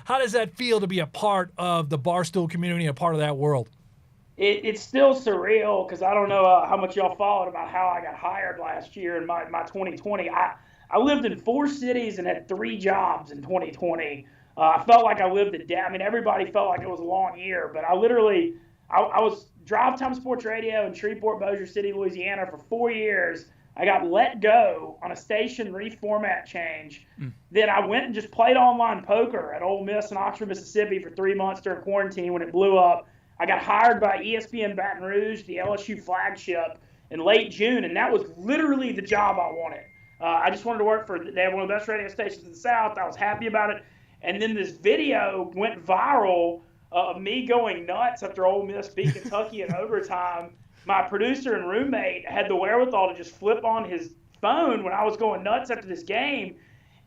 How does that feel to be a part of the Barstool community, a part of that world? It's still surreal because I don't know how much y'all followed about how I got hired last year in my 2020. I lived in 4 cities and had 3 jobs in 2020. I felt like I lived a day. I mean, everybody felt like it was a long year, but I was drive time sports radio in Shreveport, Bossier City, Louisiana for 4 years. I got let go on a station reformat change. Then I went and just played online poker at Ole Miss in Oxford, Mississippi for 3 months during quarantine when it blew up. I got hired by ESPN Baton Rouge, the LSU flagship, in late June, and that was literally the job I wanted. I just wanted to work for – they have one of the best radio stations in the South. I was happy about it. And then this video went viral of me going nuts after Ole Miss beat Kentucky in overtime. My producer and roommate had the wherewithal to just flip on his phone when I was going nuts after this game,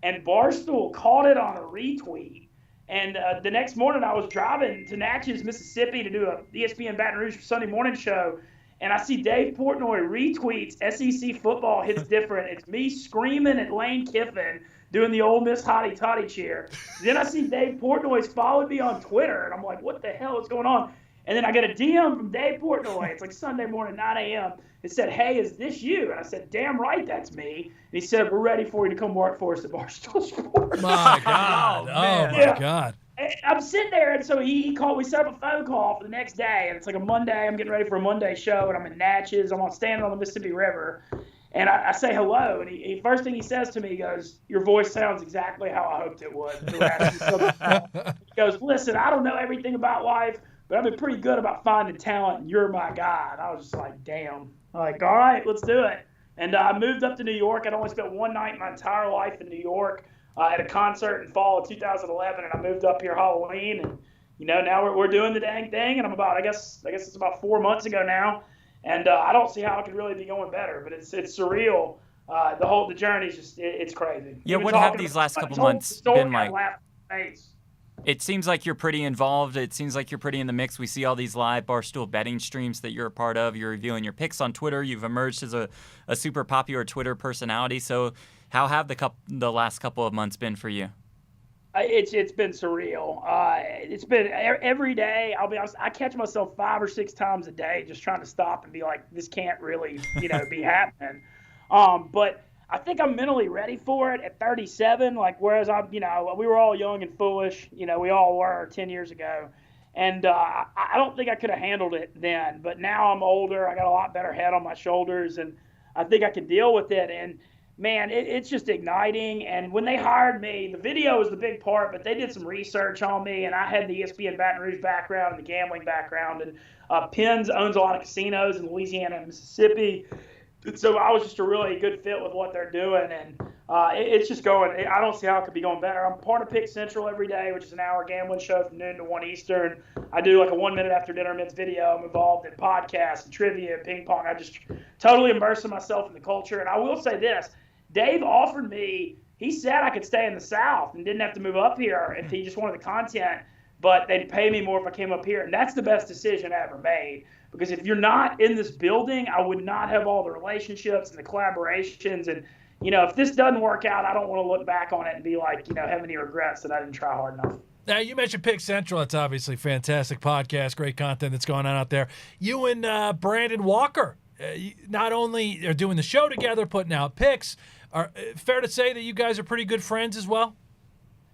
and Barstool caught it on a retweet. And the next morning I was driving to Natchez, Mississippi to do a ESPN Baton Rouge Sunday morning show, and I see Dave Portnoy retweets SEC football hits different. It's me screaming at Lane Kiffin doing the Ole Miss hotty toddy cheer. Then I see Dave Portnoy's followed me on Twitter, and I'm like, what the hell is going on? And then I get a DM from Dave Portnoy. It's like Sunday morning, 9 a.m. It said, hey, is this you? And I said, damn right, that's me. And he said, we're ready for you to come work for us at Barstool Sports. My God. My God. And I'm sitting there, and so he called. We set up a phone call for the next day, and it's like a Monday. I'm getting ready for a Monday show, and I'm in Natchez. I'm standing on the Mississippi River. And I say hello, and he first thing he says to me, he goes, your voice sounds exactly how I hoped it would. He goes, listen, I don't know everything about life, but I've been pretty good about finding talent, and you're my guy. And I was just like, damn. I'm like, all right, let's do it. And I moved up to New York. I'd only spent one night in my entire life in New York at a concert in fall of 2011, and I moved up here Halloween. And, now we're doing the dang thing, and I'm about, I guess it's about 4 months ago now. And I don't see how it could really be going better, but it's surreal. The journey's just it's crazy. Yeah, what have these last couple months been like? It seems like you're pretty involved. It seems like you're pretty in the mix. We see all these live Barstool betting streams that you're a part of. You're reviewing your picks on Twitter. You've emerged as a super popular Twitter personality. So how have the last couple of months been for you? It's been surreal. It's been every day. I'll be honest. I catch myself 5 or 6 times a day just trying to stop and be like, this can't really, be happening. But I think I'm mentally ready for it at 37. Like, whereas we were all young and foolish. We all were 10 years ago. And I don't think I could have handled it then. But now I'm older. I got a lot better head on my shoulders, and I think I can deal with it. And man, it's just igniting. And when they hired me, the video was the big part, but they did some research on me, and I had the ESPN Baton Rouge background and the gambling background. And Penn's owns a lot of casinos in Louisiana and Mississippi. So I was just a really good fit with what they're doing, and it's just going. I don't see how it could be going better. I'm part of Pick Central every day, which is an hour gambling show from noon to 1 Eastern. I do like a 1 minute after dinner Mintz video. I'm involved in podcasts and trivia and ping pong. I just totally immersing myself in the culture. And I will say this. Dave offered me, he said I could stay in the South and didn't have to move up here if he just wanted the content, but they'd pay me more if I came up here. And that's the best decision I ever made, because if you're not in this building, I would not have all the relationships and the collaborations. And, if this doesn't work out, I don't want to look back on it and be like, have any regrets that I didn't try hard enough. Now, you mentioned Pick Central. It's obviously fantastic podcast, great content that's going on out there. You and Brandon Walker not only are doing the show together, putting out picks, fair to say that you guys are pretty good friends as well?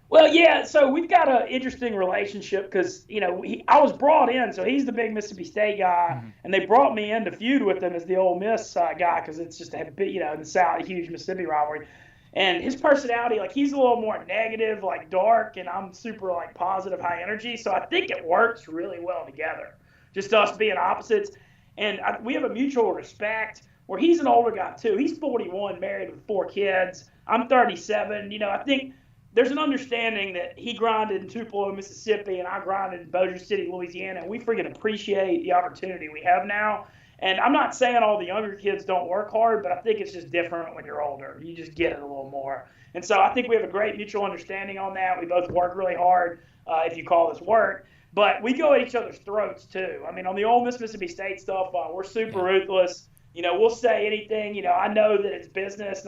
Well, yeah, so we've got an interesting relationship because, I was brought in, so he's the big Mississippi State guy, and they brought me in to feud with him as the Ole Miss guy because it's just in the South, a huge Mississippi rivalry. And his personality, he's a little more negative, dark, and I'm super, positive, high energy. So I think it works really well together, just us being opposites. And we have a mutual respect where he's an older guy, too. He's 41, married with 4 kids. I'm 37. I think there's an understanding that he grinded in Tupelo, Mississippi, and I grinded in Bossier City, Louisiana, and we freaking appreciate the opportunity we have now. And I'm not saying all the younger kids don't work hard, but I think it's just different when you're older. You just get it a little more. And so I think we have a great mutual understanding on that. We both work really hard, if you call this work. But we go at each other's throats, too. I mean, on the Ole Miss Mississippi State stuff, we're super ruthless. We'll say anything. I know that it's business,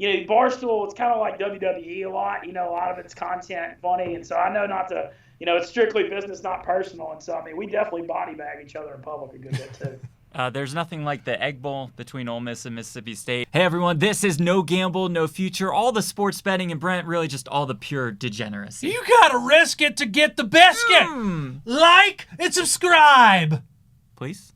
Barstool, it's kind of like WWE a lot. A lot of it's content, funny, and so I know not to. It's strictly business, not personal. And so, we definitely body bag each other in public a good bit, too. There's nothing like the Egg Bowl between Ole Miss and Mississippi State. Hey, everyone, this is No Gamble, No Future. All the sports betting and Brent, really just all the pure degeneracy. You got to risk it to get the biscuit. Like and subscribe. Please.